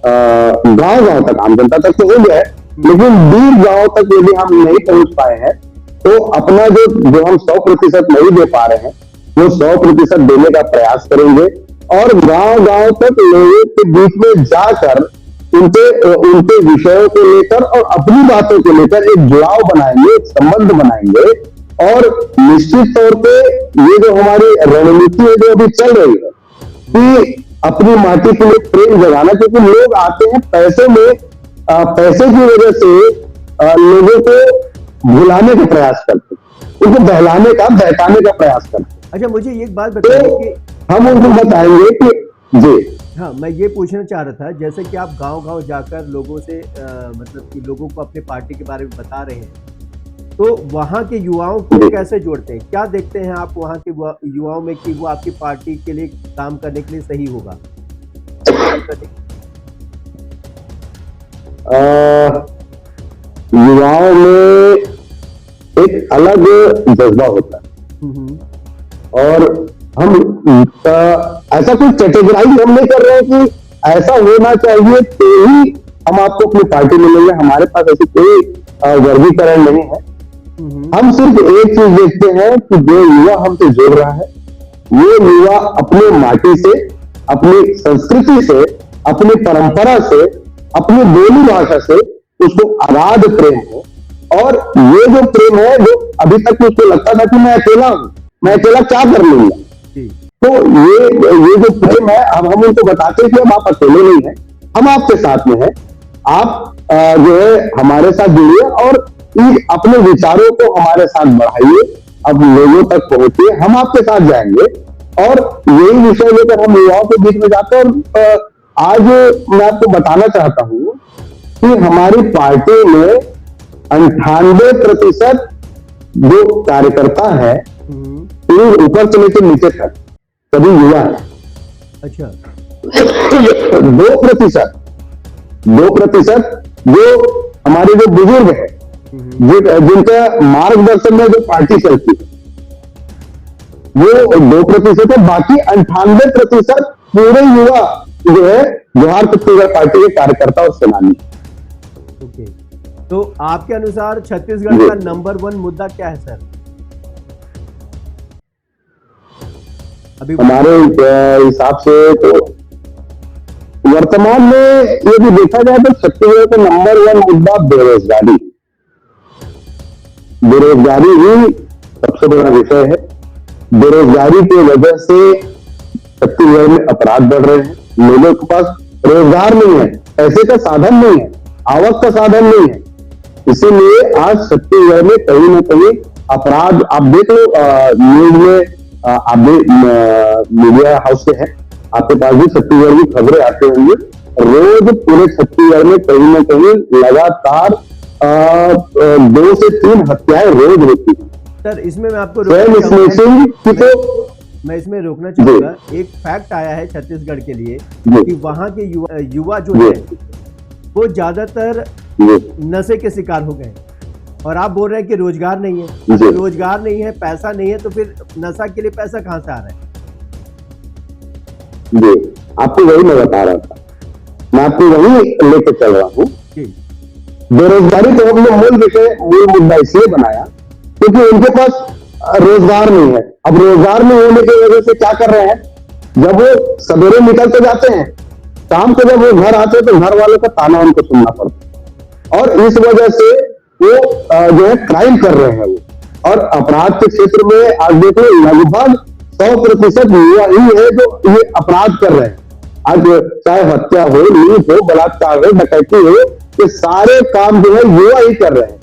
गांव गांव तक आम जनता तक तो हो गया है, लेकिन दूर गांव तक यदि हम नहीं पहुंच पाए हैं तो अपना जो हम 100% नहीं दे पा रहे हैं वो 100% देने का प्रयास करेंगे और गांव गांव तक लोगों के बीच में जाकर उनके विषयों को लेकर और अपनी बातों को लेकर एक जुड़ाव बनाएंगे, एक संबंध बनाएंगे। और निश्चित तौर पे ये जो हमारी रणनीति है जो अभी चल रही है कि अपनी माटी के लिए प्रेम जगाना, क्योंकि लोग आते हैं पैसे की वजह से लोगों को भुलाने का प्रयास करते हैं, उनको बहलाने का बहकाने का प्रयास करते हैं। अच्छा, मुझे एक बात बताइए कि हम उनको बताएंगे कि जी हाँ, मैं ये पूछना चाह रहा था, जैसे कि आप गांव-गांव जाकर लोगों से मतलब कि लोगों को अपने पार्टी के बारे में बता रहे हैं, तो वहाँ के युवाओं को कैसे जोड़ते हैं? क्या देखते हैं आप वहाँ के युवाओं में कि वो आपकी पार्टी के लिए काम करने के लिए सही होगा? युवाओं में एक अलग जज्बा होता है और हम ऐसा कोई कैटेगराइज हम नहीं कर रहे हैं कि ऐसा होना चाहिए तो ही हम आपको अपनी पार्टी में लेंगे। हमारे पास ऐसी कोई वर्गीकरण नहीं है। हम सिर्फ एक चीज देखते हैं कि जो युवा हमसे जुड़ रहा है वो युवा अपनी माटी से, अपनी संस्कृति से, अपनी परंपरा से, अपनी बोली भाषा से उसको अगाध प्रेम है। और ये जो प्रेम है वो अभी तक उसको लगता था कि मैं अकेला हूं, मैं अकेला क्या कर लूंगा। तो ये जो प्रेम है, अब हम उनको बताते हैं कि अब आप अकेले नहीं हैं, हम आपके साथ में हैं। आप जो है हमारे साथ जुड़िए और अपने विचारों को हमारे साथ बढ़ाइए, अब लोगों तक पहुंचिए, हम आपके साथ जाएंगे। और यही विषय लेकर हम युवाओं के बीच में जाते हैं। और आज मैं आपको बताना चाहता हूं कि हमारी पार्टी में 98% जो कार्यकर्ता है ऊपर से लेकर नीचे तक सभी युवा है। अच्छा, 2% जो हमारे जो बुजुर्ग है, जिनका मार्गदर्शन में जो पार्टी चलती है वो 2% है। बाकी 98% पूरे युवा जो है जोहार छत्तीसगढ़ पार्टी के कार्यकर्ता और सेनानी। ओके, तो आपके अनुसार छत्तीसगढ़ का नंबर 1 मुद्दा क्या है सर? अभी हमारे हिसाब से तो वर्तमान में यदि देखा जाए तो छत्तीसगढ़ का नंबर 1 मुद्दा बेरोजगारी ही सबसे बड़ा विषय है। बेरोजगारी की वजह से छत्तीसगढ़ में अपराध बढ़ रहे हैं, लोगों के पास रोजगार नहीं है, पैसे का साधन नहीं है, आवक का साधन नहीं है। इसीलिए आज छत्तीसगढ़ में कहीं ना कहीं अपराध, आप देख लो न्यूज में, आप भी मीडिया हाउस से हैं, आपके पास भी छत्तीसगढ़ की खबरें आती होंगी। रोज पूरे छत्तीसगढ़ में कहीं ना कहीं लगातार 2 से 3 हत्याएं रोज होती हैं। सर, इसमें मैं आपको मैं इसमें रोकना चाहूंगा। एक फैक्ट आया है छत्तीसगढ़ के लिए कि वहां के युवा जो है वो ज्यादातर नशे के शिकार हो गए, और आप बोल रहे हैं कि रोजगार नहीं है। अगर रोजगार नहीं है, पैसा नहीं है, तो फिर नशा के लिए पैसा कहां से आ रहा है? जी, आपको वही मैं बता रहा था, मैं आपको वही लेके चल रहा हूँ। बेरोजगारी को हमने मूल मुद्दा इसलिए बनाया क्योंकि उनके पास रोजगार नहीं है। अब रोजगार नहीं होने की वजह से क्या कर रहे हैं, जब वो सवेरे निकलते जाते हैं, शाम को जब वो घर आते हैं तो घर वालों का ताना उनको सुनना पड़ता है, और इस वजह से वो जो है क्राइम कर रहे हैं वो। और अपराध के क्षेत्र में आज देखो लगभग 100% युवा ही है जो ये अपराध कर रहे हैं। आज चाहे हत्या हो, लूट हो, बलात्कार हो, डकैती हो, ये सारे काम जो है युवा ही कर रहे हैं।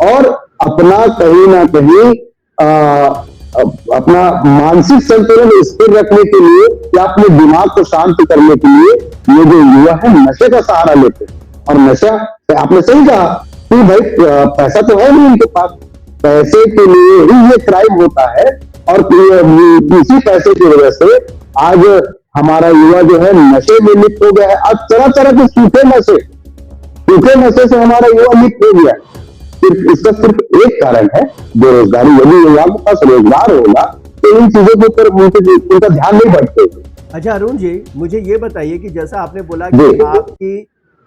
और अपना कहीं ना कहीं अपना मानसिक संतुलन स्थिर रखने के लिए या अपने दिमाग को शांत करने के लिए ये जो युवा है नशे का सहारा लेते हैं। और नशा, आपने सही कहा कि भाई पैसा तो है नहीं इनके पास, पैसे के लिए ही ये क्राइम होता है। और इसी पैसे की वजह से आज हमारा युवा जो है नशे में लिप्त हो गया है। आज तरह तरह के सूखे नशे से हमारा युवा लिप्त हो गया है। इसका सिर्फ एक कारण है बेरोजगारी। यदि युवा के पास रोजगार होगा तो इन चीजों के ऊपर उनका ध्यान नहीं बढ़ते। अच्छा अरुण जी, मुझे ये बताइए कि जैसा आपने बोला कि जी। आपकी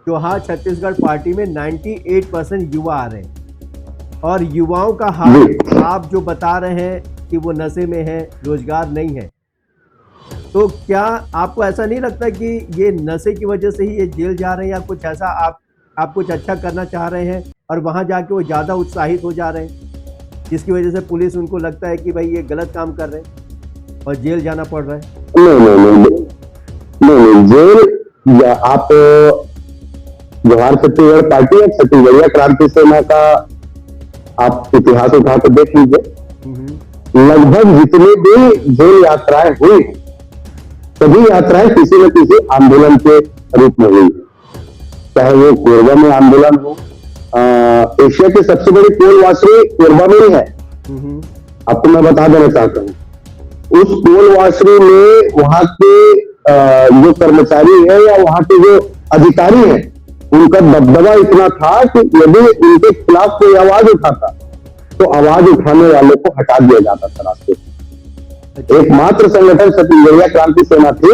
चौहान छत्तीसगढ़ पार्टी में 98% युवा आ रहे हैं और युवाओं का हाल जी। आप जो बता रहे हैं कि वो नशे में है, रोजगार नहीं है, तो क्या आपको ऐसा नहीं लगता कि ये नशे की वजह से ही ये जेल जा रहे हैं या कुछ ऐसा आप कुछ अच्छा करना चाह रहे हैं और वहां जाके वो ज्यादा उत्साहित हो जा रहे हैं जिसकी वजह से पुलिस उनको लगता है कि भाई ये गलत काम कर रहे हैं और जेल जाना पड़ रहा है? नहीं, जेल या आप जवाहर छत्तीसगढ़ पार्टी या छत्तीसगढ़िया क्रांति सेना का आप इतिहास उठा कर देख लीजिए। लगभग जितनी भी जेल यात्राएं हुई हैं, सभी यात्राएं किसी न किसी आंदोलन के रूप में हुई, चाहे वो कोरबा में आंदोलन हो। एशिया की सबसे बड़ी कोल वाशरी कोरबा में ही है, आपको मैं बता देना चाहता हूँ। उस कोल वाशरी में वहां के जो कर्मचारी है या वहां के जो अधिकारी हैं, उनका दबदबा इतना था कि यदि उनके खिलाफ कोई आवाज उठाता तो आवाज उठाने वाले को हटा दिया जाता था रास्ते से। एकमात्र संगठन छत्तीसगढ़िया क्रांति सेना थी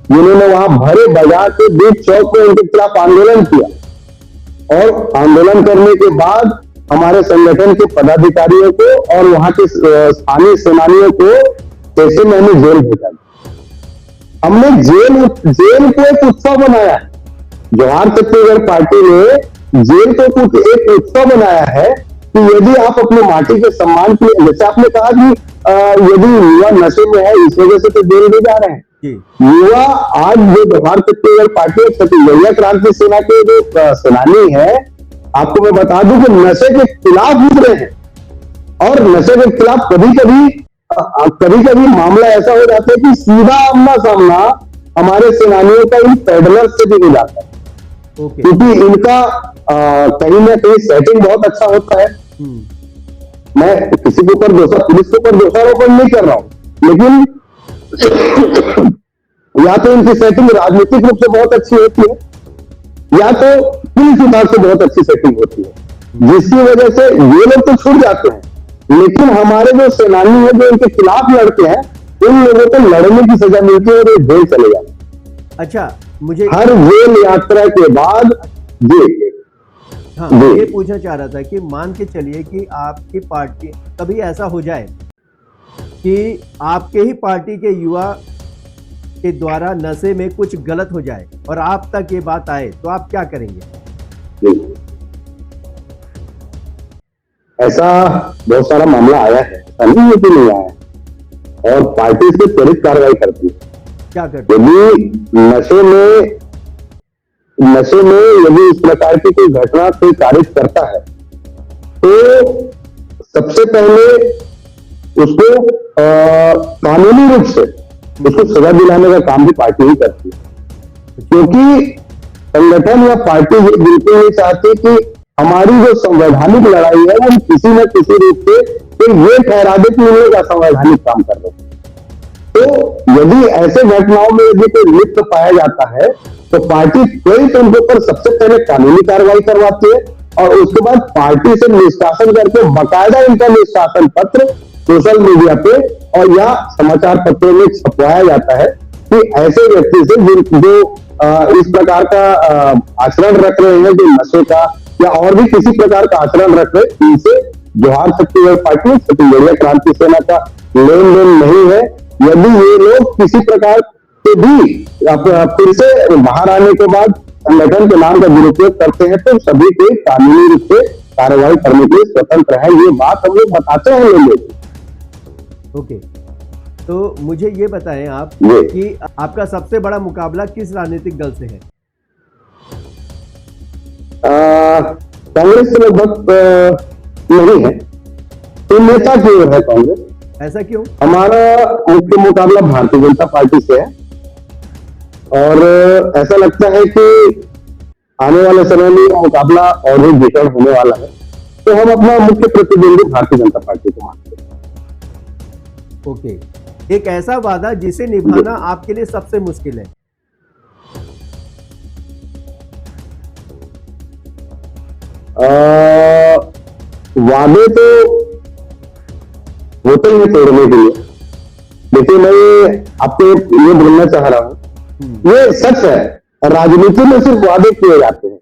जिन्होंने वहां भरे बाजार के बीच चौक में उनके खिलाफ आंदोलन किया और आंदोलन करने के बाद हमारे संगठन के पदाधिकारियों को और वहां के स्थानीय सेनानियों को कैसे मैंने जेल भेजा। हमने जेल को एक उत्सव बनाया है। जवाहर छत्तीसगढ़ पार्टी ने जेल को कुछ एक उत्सव बनाया है कि यदि आप अपने माटी के सम्मान के लिए, जैसे आपने कहा कि यदि युवा नशे में है इस वजह से तो जेल नहीं जा रहे हैं। युवा आज जो जवाहर छत्तीसगढ़ पार्टी और छत्तीसगढ़िया क्रांति सेना के जो सेनानी है, आपको मैं बता दूं कि नशे के खिलाफ उतरे हैं और नशे के खिलाफ कभी कभी मामला ऐसा हो जाता है कि सीधा आमना सामना हमारे सेनानियों का इन पेडलर से भी हो जाता है, क्योंकि इनका कहीं ना कहीं सेटिंग बहुत अच्छा होता है। मैं किसी के ऊपर पुलिस के ऊपर दोषारोपण नहीं कर रहा हूं, लेकिन या तो इनकी सेटिंग राजनीतिक रूप से बहुत अच्छी होती है या तो पुलिस विभाग से बहुत अच्छी सेटिंग होती है, जिसकी वजह से ये लोग तो छूट जाते हैं, लेकिन हमारे जो सेनानी है जो इनके खिलाफ लड़ते हैं, उन लोगों को लड़ने की सजा मिलती है और ये जेल चले जाते हैं। अच्छा, मुझे हर जेल यात्रा के बाद हाँ, मैं ये पूछना चाह रहा था कि मान के चलिए कि आपकी पार्टी कभी ऐसा हो जाए कि आपके ही पार्टी के युवा के द्वारा नशे में कुछ गलत हो जाए और आप तक ये बात आए तो आप क्या करेंगे? ऐसा बहुत सारा मामला आया है, नहीं है कि नहीं आया है, और पार्टी से त्वरित कार्रवाई करती है। क्या करते? यदि नशे में यदि इस प्रकार की कोई घटना कोई कारित करता है तो सबसे पहले उसको कानूनी रूप से उसको सजा दिलाने का काम भी पार्टी ही करती है, क्योंकि संगठन या पार्टी ये बिल्कुल नहीं चाहती कि हमारी जो संवैधानिक लड़ाई है वो किसी न किसी रूप से कोई ये ठहरा दे कि उन्होंने का संवैधानिक काम कर रहे। तो यदि ऐसे घटनाओं में यदि कोई लिप्त पाया जाता है तो पार्टी त्वरित उनके ऊपर सबसे पहले कानूनी कार्रवाई करवाती है और उसके बाद पार्टी से निष्कासन करके बकायदा इनका निष्कासन पत्र सोशल मीडिया पे और या समाचार पत्रों में छपवाया जाता है कि ऐसे व्यक्ति से जो इस प्रकार का आचरण रख रहे हैं, जो नशे का या और भी किसी प्रकार का आचरण रख रहे, इनसे जवाहर छत्तीसगढ़ पार्टी छत्तीसगढ़िया क्रांति सेना का लेन देन नहीं है। यदि ये लोग किसी प्रकार से भी फिर से बाहर आने के बाद संगठन के नाम का दुरुपयोग करते हैं तो सभी को कानूनी रूप से कार्रवाई करने के लिए स्वतंत्र है। ये बात हम लोग बताते हैं लोग। ओके, तो मुझे ये बताएं आप कि आपका सबसे बड़ा मुकाबला किस राजनीतिक दल से है? कांग्रेस से लगभग नहीं है, तो नेता की ओर है कांग्रेस। ऐसा क्यों? हमारा मुख्य मुकाबला भारतीय जनता पार्टी से है और ऐसा लगता है कि आने वाले समय में मुकाबला और भी भीषण होने वाला है, तो हम अपना मुख्य प्रतिद्वंदी भारतीय जनता पार्टी को मानते हैं। ओके, एक ऐसा वादा जिसे निभाना आपके लिए सबसे मुश्किल है? वादे तो होते हैं तोड़ने के लिए, देखिए, मैं आपको ये बोलना चाह रहा हूँ, ये सच है, राजनीति में सिर्फ वादे किए जाते हैं,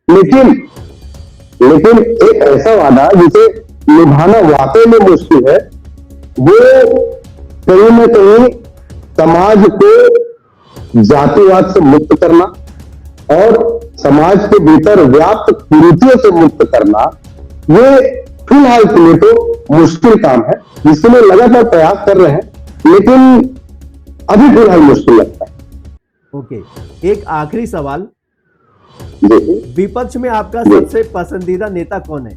लेकिन एक ऐसा वादा जिसे निभाना वाकई में मुश्किल है, वो कहीं ना कहीं समाज को जातिवाद से मुक्त करना और समाज के भीतर व्याप्त कुरीतियों से मुक्त करना, ये फिलहाल के लिए तो मुश्किल काम है, जिसके लिए लगातार प्रयास कर रहे हैं, लेकिन अभी फिलहाल मुश्किल लगता है। ओके, एक आखिरी सवाल, जी, विपक्ष में आपका जी। सबसे पसंदीदा नेता कौन है?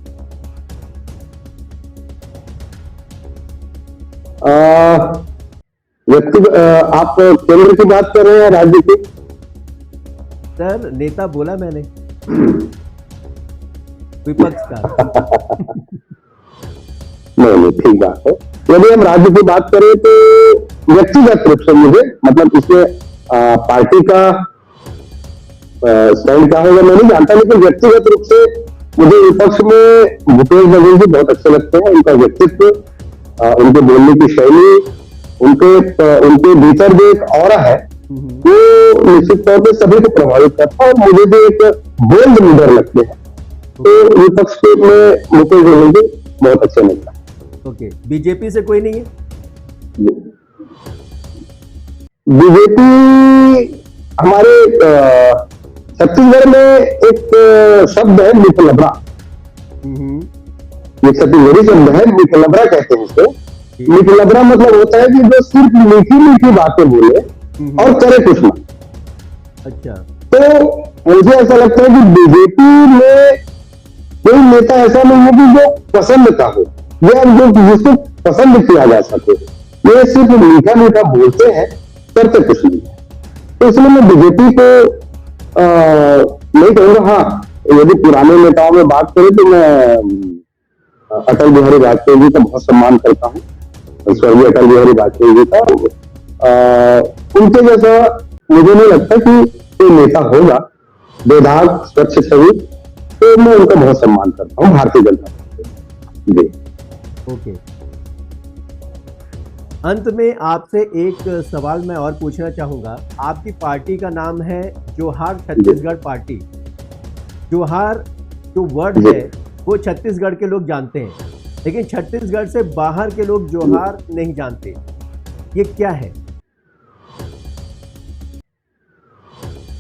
आप केंद्र की बात कर रहे हैं, राज्य की? सर, नेता बोला मैंने, विपक्ष का। नहीं, ठीक बात है। यदि हम राज्य की बात करें तो व्यक्तिगत रूप से मुझे, मतलब इसमें पार्टी का स्टैंड क्या होगा मैं नहीं जानता, लेकिन व्यक्तिगत रूप से मुझे विपक्ष में भूपेश बघेल जी बहुत अच्छे लगते हैं। उनका व्यक्तित्व, उनके बोलने की शैली, उनके भीतर जो एक ऑरा है, वो निश्चित तौर पर सभी को प्रभावित करता है और मुझे भी एक बोल्ड लीडर लगते हैं। तो विपक्ष के में भूपेश बघेल जी बहुत अच्छे लगता है। ओके, बीजेपी से कोई नहीं है? बीजेपी हमारे छत्तीसगढ़ में एक शब्द है मिथलबरा, ये छत्तीसगढ़ी शब्द है, मिथलबरा कहते हैं इसको। मिथलबरा मतलब होता है कि जो सिर्फ मीठी मीठी बातें बोले और करे कुछ ना। अच्छा, तो मुझे ऐसा लगता है कि बीजेपी में कोई नेता ऐसा नहीं है कि जो पसंद का हो या जो जिसको पसंद किया जा सके। ये सिर्फ मीठा मीठा बोलते हैं, करते कुछ नहीं है। तो इसलिए मैं बीजेपी को नहीं कहूंगा। हाँ, यदि पुराने नेताओं में बात करें तो मैं अटल बिहारी वाजपेयी जी का बहुत सम्मान करता हूँ, स्वर्गीय अटल बिहारी वाजपेयी जी का। उनके जैसा मुझे नहीं लगता कि कोई नेता होगा बेदाग स्वच्छ छवि, तो मैं उनका बहुत सम्मान करता हूँ, भारतीय जनता पार्टी। जी, ओके। अंत में आपसे एक सवाल मैं और पूछना चाहूंगा। आपकी पार्टी का नाम है जोहार छत्तीसगढ़ पार्टी। जोहार जो वर्ड है वो छत्तीसगढ़ के लोग जानते हैं, लेकिन छत्तीसगढ़ से बाहर के लोग जोहार नहीं जानते, ये क्या है?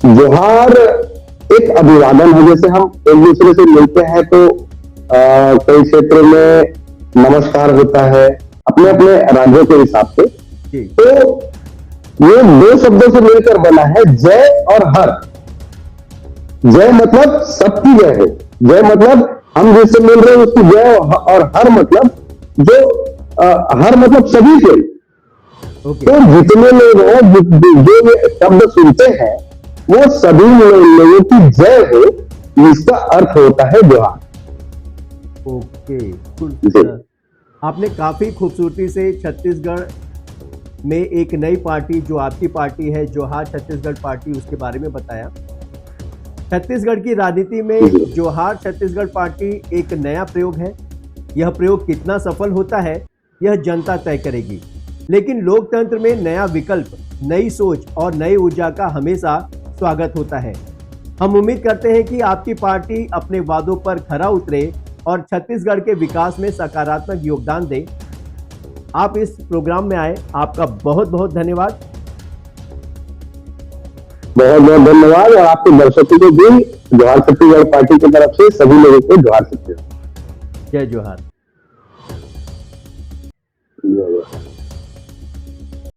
जोहार एक अभिवादन है। जैसे हम एक दूसरे से मिलते हैं तो कई क्षेत्रों में नमस्कार होता है अपने अपने राज्यों के हिसाब से। तो ये दो शब्दों से मिलकर बना है, जय और हर। जय मतलब सबकी जय है, जय मतलब हम जिससे मिल रहे हैं उसकी जय, और हर मतलब हर मतलब सभी के। तो जितने लोग हैं जो ये शब्द सुनते हैं वो सभी लोगों की जय हो, इसका अर्थ होता है जोहार। ओके, आपने काफी खूबसूरती से छत्तीसगढ़ में एक नई पार्टी जो आपकी पार्टी है जोहार छत्तीसगढ़ पार्टी, उसके बारे में बताया। छत्तीसगढ़ की राजनीति में जोहार छत्तीसगढ़ पार्टी एक नया प्रयोग है। यह प्रयोग कितना सफल होता है यह जनता तय करेगी, लेकिन लोकतंत्र में नया विकल्प, नई सोच और नई ऊर्जा का हमेशा स्वागत होता है। हम उम्मीद करते हैं कि आपकी पार्टी अपने वादों पर खरा उतरे और छत्तीसगढ़ के विकास में सकारात्मक योगदान दे। आप इस प्रोग्राम में आए, आपका बहुत बहुत धन्यवाद। बहुत बहुत धन्यवाद, और आपके दर्शकों को भी जोहार छत्तीसगढ़ पार्टी की तरफ से सभी लोगों को जोहार छत्तीसगढ़। जय जोहार। जय जोहार।